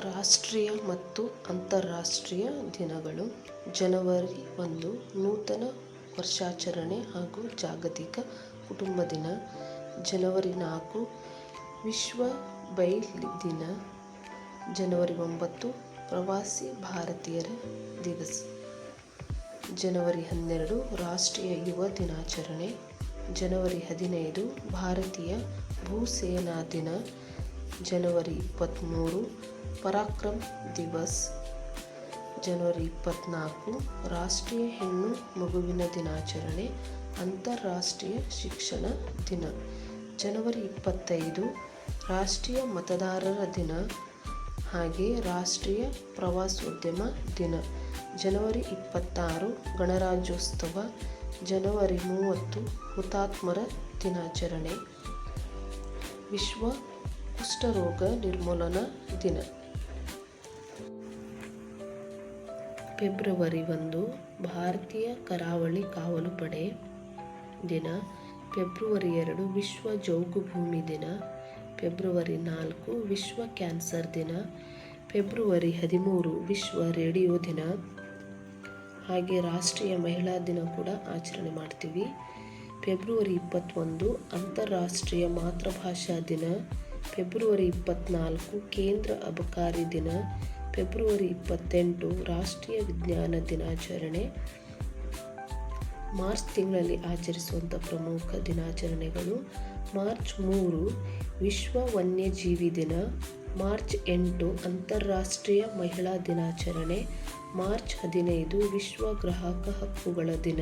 ರಾಷ್ಟ್ರೀಯ ಮತ್ತು ಅಂತಾರಾಷ್ಟ್ರೀಯ ದಿನಗಳು. ಜನವರಿ 1 ನೂತನ ವರ್ಷಾಚರಣೆ ಹಾಗೂ ಜಾಗತಿಕ ಕುಟುಂಬ ದಿನ. ಜನವರಿ 4 ವಿಶ್ವ ಬ್ರೈಲ್ ದಿನ. ಜನವರಿ 9 ಪ್ರವಾಸಿ ಭಾರತೀಯರ ದಿವಸ. ಜನವರಿ 12 ರಾಷ್ಟ್ರೀಯ ಯುವ ದಿನಾಚರಣೆ. ಜನವರಿ 15 ಭಾರತೀಯ ಭೂಸೇನಾ ದಿನ. ಜನವರಿ 23 ಪರಾಕ್ರಮ್ ದಿವಸ್. ಜನವರಿ 24 ರಾಷ್ಟ್ರೀಯ ಹೆಣ್ಣು ಮಗುವಿನ ದಿನಾಚರಣೆ, ಅಂತಾರಾಷ್ಟ್ರೀಯ ಶಿಕ್ಷಣ ದಿನ. ಜನವರಿ 25 ರಾಷ್ಟ್ರೀಯ ಮತದಾರರ ದಿನ ಹಾಗೆ ರಾಷ್ಟ್ರೀಯ ಪ್ರವಾಸೋದ್ಯಮ ದಿನ. ಜನವರಿ 26 ಗಣರಾಜ್ಯೋತ್ಸವ. ಜನವರಿ 30 ಹುತಾತ್ಮರ ದಿನಾಚರಣೆ, ವಿಶ್ವ ಕುಷ್ಠರೋಗ ನಿರ್ಮೂಲನಾ ದಿನ. ಫೆಬ್ರವರಿ 1 ಭಾರತೀಯ ಕರಾವಳಿ ಕಾವಲು ಪಡೆ ದಿನ. ಫೆಬ್ರವರಿ 2 ವಿಶ್ವ ಜೌಗುಭೂಮಿ ದಿನ. ಫೆಬ್ರವರಿ 4 ವಿಶ್ವ ಕ್ಯಾನ್ಸರ್ ದಿನ. ಫೆಬ್ರವರಿ 13 ವಿಶ್ವ ರೇಡಿಯೋ ದಿನ. ಹಾಗೆ ರಾಷ್ಟ್ರೀಯ ಮಹಿಳಾ ದಿನ ಕೂಡ ಆಚರಣೆ ಮಾಡ್ತೀವಿ. ಫೆಬ್ರವರಿ 21 ಅಂತಾರಾಷ್ಟ್ರೀಯ ಮಾತೃಭಾಷಾ ದಿನ. ಫೆಬ್ರವರಿ 24 ಕೇಂದ್ರ ಅಬಕಾರಿ ದಿನ. ಫೆಬ್ರವರಿ 28 ರಾಷ್ಟ್ರೀಯ ವಿಜ್ಞಾನ ದಿನಾಚರಣೆ. ಮಾರ್ಚ್ ತಿಂಗಳಲ್ಲಿ ಆಚರಿಸುವಂಥ ಪ್ರಮುಖ ದಿನಾಚರಣೆಗಳು. ಮಾರ್ಚ್ 3 ವಿಶ್ವ ವನ್ಯಜೀವಿ ದಿನ. ಮಾರ್ಚ್ 8 ಅಂತಾರಾಷ್ಟ್ರೀಯ ಮಹಿಳಾ ದಿನಾಚರಣೆ. ಮಾರ್ಚ್ 15 ವಿಶ್ವ ಗ್ರಾಹಕ ಹಕ್ಕುಗಳ ದಿನ.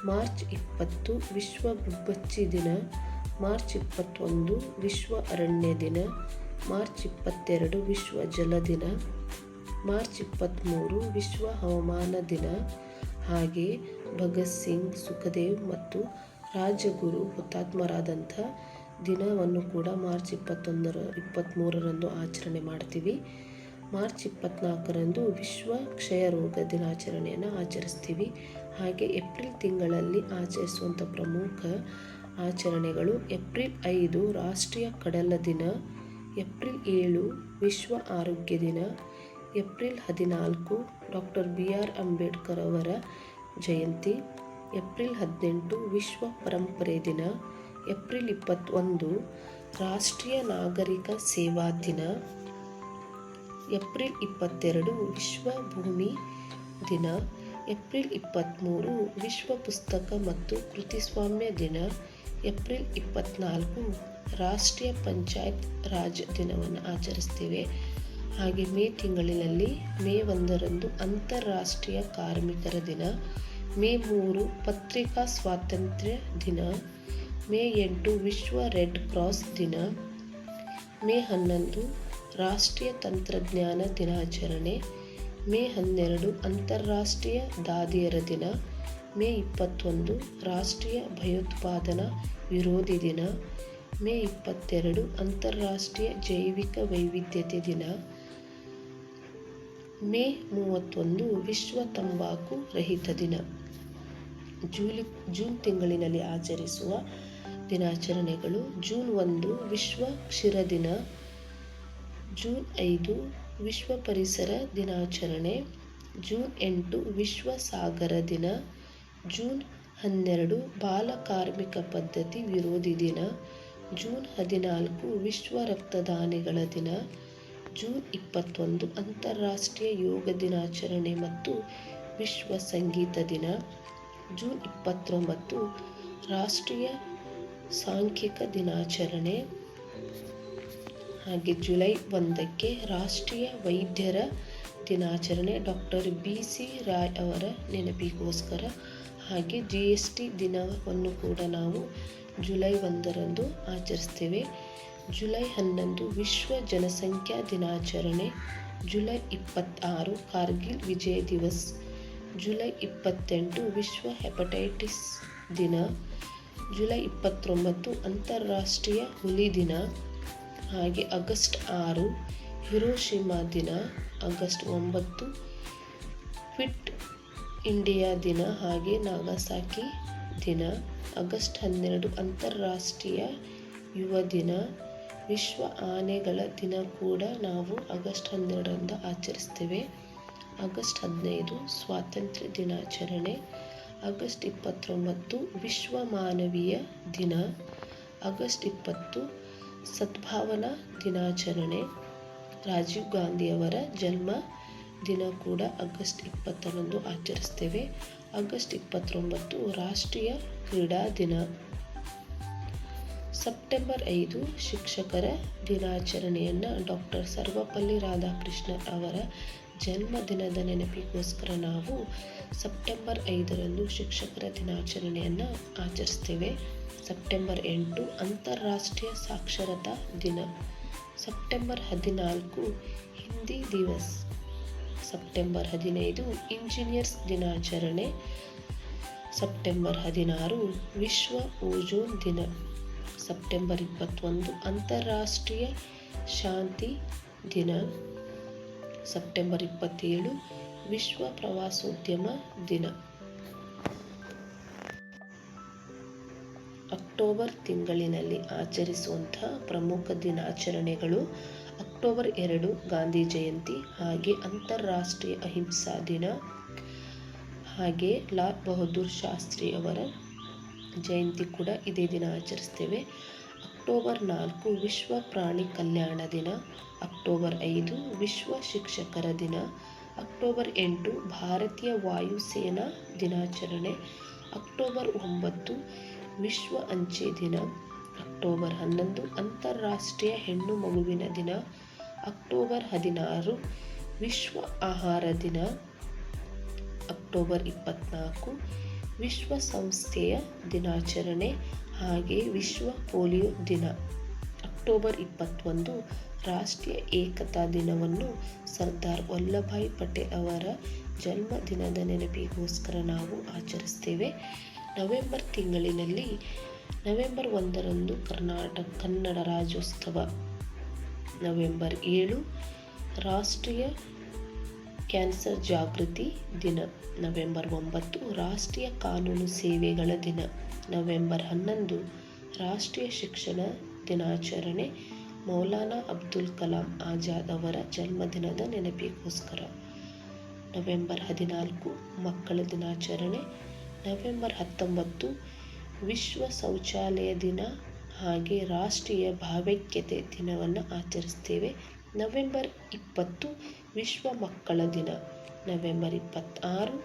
ಮಾರ್ಚ್ 20 ವಿಶ್ವ ಗುಬ್ಬಚ್ಚಿ ದಿನ. ಮಾರ್ಚ್ 21 ವಿಶ್ವ ಅರಣ್ಯ ದಿನ. ಮಾರ್ಚ್ 22 ವಿಶ್ವ ಜಲ ದಿನ. ಮಾರ್ಚ್ 23 ವಿಶ್ವ ಹವಾಮಾನ ದಿನ. ಹಾಗೆ ಭಗತ್ ಸಿಂಗ್, ಸುಖದೇವ್ ಮತ್ತು ರಾಜಗುರು ಹುತಾತ್ಮರಾದಂಥ ದಿನವನ್ನು ಕೂಡ ಮಾರ್ಚ್ 23ರಂದು ಆಚರಣೆ ಮಾಡ್ತೀವಿ. ಮಾರ್ಚ್ 24ರಂದು ವಿಶ್ವ ಕ್ಷಯರೋಗ ದಿನಾಚರಣೆಯನ್ನು ಆಚರಿಸ್ತೀವಿ. ಹಾಗೆ ಏಪ್ರಿಲ್ ತಿಂಗಳಲ್ಲಿ ಆಚರಿಸುವಂಥ ಪ್ರಮುಖ ಆಚರಣೆಗಳು. ಏಪ್ರಿಲ್ 5 ರಾಷ್ಟ್ರೀಯ ಕಡಲ ದಿನ. ಏಪ್ರಿಲ್ 7 ವಿಶ್ವ ಆರೋಗ್ಯ ದಿನ. ಏಪ್ರಿಲ್ 14 ಡಾಕ್ಟರ್ BR ಅಂಬೇಡ್ಕರ್ ಅವರ ಜಯಂತಿ. ಏಪ್ರಿಲ್ 18 ವಿಶ್ವ ಪರಂಪರೆ ದಿನ. ಏಪ್ರಿಲ್ 21 ರಾಷ್ಟ್ರೀಯ ನಾಗರಿಕ ಸೇವಾ ದಿನ. ಏಪ್ರಿಲ್ 22 ವಿಶ್ವ ಭೂಮಿ ದಿನ. ಏಪ್ರಿಲ್ 23 ವಿಶ್ವ ಪುಸ್ತಕ ಮತ್ತು ಕೃತಿಸ್ವಾಮ್ಯ ದಿನ. ಏಪ್ರಿಲ್ 24 ರಾಷ್ಟ್ರೀಯ ಪಂಚಾಯತ್ ರಾಜ್ ದಿನವನ್ನು ಆಚರಿಸ್ತೇವೆ. ಹಾಗೆ ಮೇ ತಿಂಗಳಿನಲ್ಲಿ ಮೇ 1ರಂದು ಅಂತಾರಾಷ್ಟ್ರೀಯ ಕಾರ್ಮಿಕರ ದಿನ. ಮೇ 3 ಪತ್ರಿಕಾ ಸ್ವಾತಂತ್ರ್ಯ ದಿನ. ಮೇ 8 ವಿಶ್ವ ರೆಡ್ ಕ್ರಾಸ್ ದಿನ. ಮೇ 11 ರಾಷ್ಟ್ರೀಯ ತಂತ್ರಜ್ಞಾನ ದಿನಾಚರಣೆ. ಮೇ 12 ಅಂತಾರಾಷ್ಟ್ರೀಯ ದಾದಿಯರ ದಿನ. ಮೇ 21 ರಾಷ್ಟ್ರೀಯ ಭಯೋತ್ಪಾದನಾ ವಿರೋಧಿ ದಿನ. ಮೇ 22 ಅಂತಾರಾಷ್ಟ್ರೀಯ ಜೈವಿಕ ವೈವಿಧ್ಯತೆ ದಿನ. ಮೇ 31 ವಿಶ್ವ ತಂಬಾಕು ರಹಿತ ದಿನ. ಜೂನ್ ತಿಂಗಳಿನಲ್ಲಿ ಆಚರಿಸುವ ದಿನಾಚರಣೆಗಳು. ಜೂನ್ 1 ವಿಶ್ವ ಕ್ಷೀರ ದಿನ. ಜೂನ್ 5 ವಿಶ್ವ ಪರಿಸರ ದಿನಾಚರಣೆ. ಜೂನ್ 8 ವಿಶ್ವ ಸಾಗರ ದಿನ. ಜೂನ್ 12 ಬಾಲ ಕಾರ್ಮಿಕ ಪದ್ಧತಿ ವಿರೋಧಿ ದಿನ. ಜೂನ್ 14 ವಿಶ್ವ ರಕ್ತದಾನಿಗಳ ದಿನ. ಜೂನ್ 21 ಅಂತಾರಾಷ್ಟ್ರೀಯ ಯೋಗ ದಿನಾಚರಣೆ ಮತ್ತು ವಿಶ್ವ ಸಂಗೀತ ದಿನ. ಜೂನ್ 29 ರಾಷ್ಟ್ರೀಯ ಸಾಂಖ್ಯಿಕ ದಿನಾಚರಣೆ. ಹಾಗೆ ಜುಲೈ 1ಕ್ಕೆ ರಾಷ್ಟ್ರೀಯ ವೈದ್ಯರ ದಿನಾಚರಣೆ, ಡಾಕ್ಟರ್ BC ರಾಯ್ ಅವರ ನೆನಪಿಗೋಸ್ಕರ. ಹಾಗೆ GST ದಿನವನ್ನು ಕೂಡ ನಾವು ಜುಲೈ 1ರಂದು ಆಚರಿಸ್ತೇವೆ. ಜುಲೈ 11 ವಿಶ್ವ ಜನಸಂಖ್ಯಾ ದಿನಾಚರಣೆ. ಜುಲೈ 26 ಕಾರ್ಗಿಲ್ ವಿಜಯ್ ದಿವಸ್. ಜುಲೈ 28 ವಿಶ್ವ ಹೆಪಟೈಟಿಸ್ ದಿನ. ಜುಲೈ 29 ಅಂತಾರಾಷ್ಟ್ರೀಯ ಹುಲಿ ದಿನ. ಹಾಗೆ ಆಗಸ್ಟ್ 6 ಹಿರೋಶಿಮಾ ದಿನ. ಆಗಸ್ಟ್ 9 ಕ್ವಿಟ್ ಇಂಡಿಯಾ ದಿನ ಹಾಗೆ ನಾಗಾಸಾಕಿ ದಿನ. ಆಗಸ್ಟ್ 12 ಅಂತಾರಾಷ್ಟ್ರೀಯ ಯುವ ದಿನ. ವಿಶ್ವ ಆನೆಗಳ ದಿನ ಕೂಡ ನಾವು ಆಗಸ್ಟ್ 12ರಂದು ಆಚರಿಸ್ತೇವೆ. ಆಗಸ್ಟ್ 15 ಸ್ವಾತಂತ್ರ್ಯ ದಿನಾಚರಣೆ. ಆಗಸ್ಟ್ 29 ವಿಶ್ವ ಮಾನವೀಯ ದಿನ. ಆಗಸ್ಟ್ 20 ಸದ್ಭಾವನಾ ದಿನಾಚರಣೆ. ರಾಜೀವ್ ಗಾಂಧಿಯವರ ಜನ್ಮ ದಿನ ಕೂಡ ಆಗಸ್ಟ್ 20ರಂದು ಆಚರಿಸ್ತೇವೆ. ಆಗಸ್ಟ್ 29 ರಾಷ್ಟ್ರೀಯ ಕ್ರೀಡಾ ದಿನ. ಸೆಪ್ಟೆಂಬರ್ 5 ಶಿಕ್ಷಕರ ದಿನಾಚರಣೆಯನ್ನು ಡಾಕ್ಟರ್ ಸರ್ವಪಲ್ಲಿ ರಾಧಾಕೃಷ್ಣನ್ ಅವರ ಜನ್ಮದಿನದ ನೆನಪಿಗೋಸ್ಕರ ನಾವು ಸೆಪ್ಟೆಂಬರ್ 5ರಂದು ಶಿಕ್ಷಕರ ದಿನಾಚರಣೆಯನ್ನು ಆಚರಿಸ್ತೇವೆ. ಸೆಪ್ಟೆಂಬರ್ 8 ಅಂತಾರಾಷ್ಟ್ರೀಯ ಸಾಕ್ಷರತಾ ದಿನ. ಸೆಪ್ಟೆಂಬರ್ 14 ಹಿಂದಿ ದಿವಸ್. ಸೆಪ್ಟೆಂಬರ್ 15 ಇಂಜಿನಿಯರ್ಸ್ ದಿನಾಚರಣೆ. ಸೆಪ್ಟೆಂಬರ್ 16 ವಿಶ್ವ ಓಜೋನ್ ದಿನ. ಸೆಪ್ಟೆಂಬರ್ 21 ಅಂತಾರಾಷ್ಟ್ರೀಯ ಶಾಂತಿ ದಿನ. ಸೆಪ್ಟೆಂಬರ್ 27 ವಿಶ್ವ ಪ್ರವಾಸೋದ್ಯಮ ದಿನ. ಅಕ್ಟೋಬರ್ ತಿಂಗಳಿನಲ್ಲಿ ಆಚರಿಸುವಂತಹ ಪ್ರಮುಖ ದಿನಾಚರಣೆಗಳು: ಅಕ್ಟೋಬರ್ 2 ಗಾಂಧಿ ಜಯಂತಿ, ಹಾಗೆ ಅಂತಾರಾಷ್ಟ್ರೀಯ ಅಹಿಂಸಾ ದಿನ, ಹಾಗೆ ಲಾಲ್ ಬಹದ್ದೂರ್ ಶಾಸ್ತ್ರಿ ಅವರ ಜಯಂತಿ ಕೂಡ ಇದೇ ದಿನ ಆಚರಿಸ್ತೇವೆ. ಅಕ್ಟೋಬರ್ 4 ವಿಶ್ವ ಪ್ರಾಣಿ ಕಲ್ಯಾಣ ದಿನ. ಅಕ್ಟೋಬರ್ 5 ವಿಶ್ವ ಶಿಕ್ಷಕರ ದಿನ. ಅಕ್ಟೋಬರ್ 8 ಭಾರತೀಯ ವಾಯುಸೇನಾ ದಿನಾಚರಣೆ. ಅಕ್ಟೋಬರ್ 9 ವಿಶ್ವ ಅಂಚೆ ದಿನ. ಅಕ್ಟೋಬರ್ 11 ಅಂತಾರಾಷ್ಟ್ರೀಯ ಹೆಣ್ಣು ಮಗುವಿನ ದಿನ. ಅಕ್ಟೋಬರ್ 16 ವಿಶ್ವ ಆಹಾರ ದಿನ. ಅಕ್ಟೋಬರ್ 24 ವಿಶ್ವಸಂಸ್ಥೆಯ ದಿನಾಚರಣೆ, ಹಾಗೆ ವಿಶ್ವ ಪೋಲಿಯೋ ದಿನ. ಅಕ್ಟೋಬರ್ 21 ರಾಷ್ಟ್ರೀಯ ಏಕತಾ ದಿನವನ್ನು ಸರ್ದಾರ್ ವಲ್ಲಭಭಾಯಿ ಪಟೇಲ್ ಅವರ ಜನ್ಮದಿನದ ನೆನಪಿಗೋಸ್ಕರ ನಾವು ಆಚರಿಸ್ತೇವೆ. ನವೆಂಬರ್ ತಿಂಗಳಿನಲ್ಲಿ ನವೆಂಬರ್ 1ರಂದು ಕನ್ನಡ ರಾಜ್ಯೋತ್ಸವ. ನವೆಂಬರ್ 7 ರಾಷ್ಟ್ರೀಯ ಕ್ಯಾನ್ಸರ್ ಜಾಗೃತಿ ದಿನ. ನವೆಂಬರ್ 9 ರಾಷ್ಟ್ರೀಯ ಕಾನೂನು ಸೇವೆಗಳ ದಿನ. ನವೆಂಬರ್ 11 ರಾಷ್ಟ್ರೀಯ ಶಿಕ್ಷಣ ದಿನಾಚರಣೆ, ಮೌಲಾನಾ ಅಬ್ದುಲ್ ಕಲಾಂ ಆಜಾದ್ ಅವರ ಜನ್ಮದಿನದ ನೆನಪಿಗೋಸ್ಕರ. ನವೆಂಬರ್ 14 ಮಕ್ಕಳ ದಿನಾಚರಣೆ. ನವೆಂಬರ್ 19 ವಿಶ್ವ ಶೌಚಾಲಯ ದಿನ, ಹಾಗೆ ರಾಷ್ಟ್ರೀಯ ಭಾವೈಕ್ಯತೆ ದಿನವನ್ನು ಆಚರಿಸ್ತೇವೆ. ನವೆಂಬರ್ 20 ವಿಶ್ವ ಮಕ್ಕಳ ದಿನ. ನವೆಂಬರ್ 26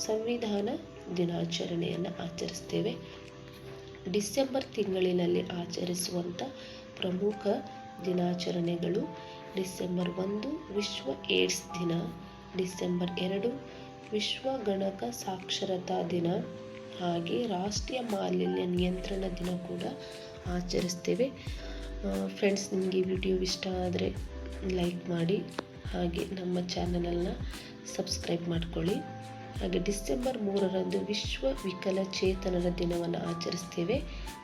ಸಂವಿಧಾನ ದಿನಾಚರಣೆಯನ್ನು ಆಚರಿಸ್ತೇವೆ. ಡಿಸೆಂಬರ್ ತಿಂಗಳಿನಲ್ಲಿ ಆಚರಿಸುವಂಥ ಪ್ರಮುಖ ದಿನಾಚರಣೆಗಳು: ಡಿಸೆಂಬರ್ 1 ವಿಶ್ವ ಏಡ್ಸ್ ದಿನ. ಡಿಸೆಂಬರ್ 2 ವಿಶ್ವ ಗಣಕ ಸಾಕ್ಷರತಾ ದಿನ, ಹಾಗೆ ರಾಷ್ಟ್ರೀಯ ಮಾಲಿನ್ಯ ನಿಯಂತ್ರಣ ದಿನ ಕೂಡ ಆಚರಿಸ್ತೇವೆ. ಫ್ರೆಂಡ್ಸ್, ನಿಮಗೆ ವಿಡಿಯೋ ಇಷ್ಟ ಆದರೆ ಲೈಕ್ ಮಾಡಿ, ಹಾಗೆ ನಮ್ಮ ಚಾನಲನ್ನು ಸಬ್ಸ್ಕ್ರೈಬ್ ಮಾಡ್ಕೊಳ್ಳಿ. ಹಾಗೆ ಡಿಸೆಂಬರ್ 3ರಂದು ವಿಶ್ವ ವಿಕಲಚೇತನರ ದಿನವನ್ನು ಆಚರಿಸ್ತೇವೆ.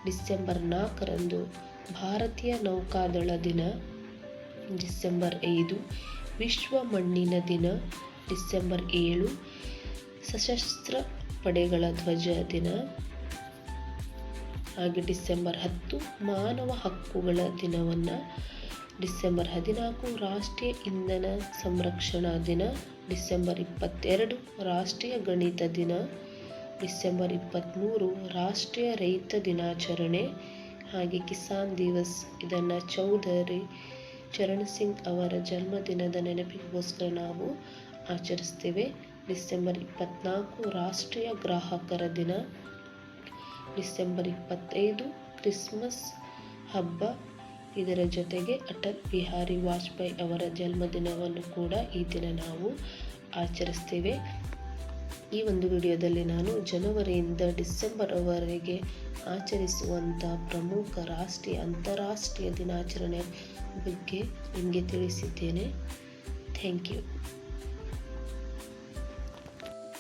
ಡಿಸೆಂಬರ್ 4ರಂದು ಭಾರತೀಯ ನೌಕಾದಳ ದಿನ. ಡಿಸೆಂಬರ್ 5 ವಿಶ್ವ ಮಣ್ಣಿನ ದಿನ. ಡಿಸೆಂಬರ್ 7 ಸಶಸ್ತ್ರ ಪಡೆಗಳ ಧ್ವಜ ದಿನ. ಹಾಗೆ ಡಿಸೆಂಬರ್ 10 ಮಾನವ ಹಕ್ಕುಗಳ ದಿನವನ್ನು. ಡಿಸೆಂಬರ್ 14 ರಾಷ್ಟ್ರೀಯ ಇಂಧನ ಸಂರಕ್ಷಣಾ ದಿನ. ಡಿಸೆಂಬರ್ 22 ರಾಷ್ಟ್ರೀಯ ಗಣಿತ ದಿನ. ಡಿಸೆಂಬರ್ 23 ರಾಷ್ಟ್ರೀಯ ರೈತ ದಿನಾಚರಣೆ, ಹಾಗೆ ಕಿಸಾನ್ ದಿವಸ್. ಇದನ್ನು ಚೌಧರಿ ಚರಣ್ ಸಿಂಗ್ ಅವರ ಜನ್ಮದಿನದ ನೆನಪಿಗೋಸ್ಕರ ನಾವು ಆಚರಿಸ್ತೇವೆ. ಡಿಸೆಂಬರ್ 24 ರಾಷ್ಟ್ರೀಯ ಗ್ರಾಹಕರ ದಿನ. ಡಿಸೆಂಬರ್ 25 ಕ್ರಿಸ್ಮಸ್ ಹಬ್ಬ. ಇದರ ಜೊತೆಗೆ ಅಟಲ್ ಬಿಹಾರಿ ವಾಜಪೇಯಿ ಅವರ ಜನ್ಮದಿನವನ್ನು ಕೂಡ ಈ ದಿನ ನಾವು ಆಚರಿಸ್ತೇವೆ. ಈ ಒಂದು ವಿಡಿಯೋದಲ್ಲಿ ನಾನು ಜನವರಿಯಿಂದ ಡಿಸೆಂಬರ್ವರೆಗೆ ಆಚರಿಸುವಂಥ ಪ್ರಮುಖ ರಾಷ್ಟ್ರೀಯ ಅಂತಾರಾಷ್ಟ್ರೀಯ ದಿನಾಚರಣೆ ಬಗ್ಗೆ ನಿಮಗೆ ತಿಳಿಸಿದ್ದೇನೆ. Thank you.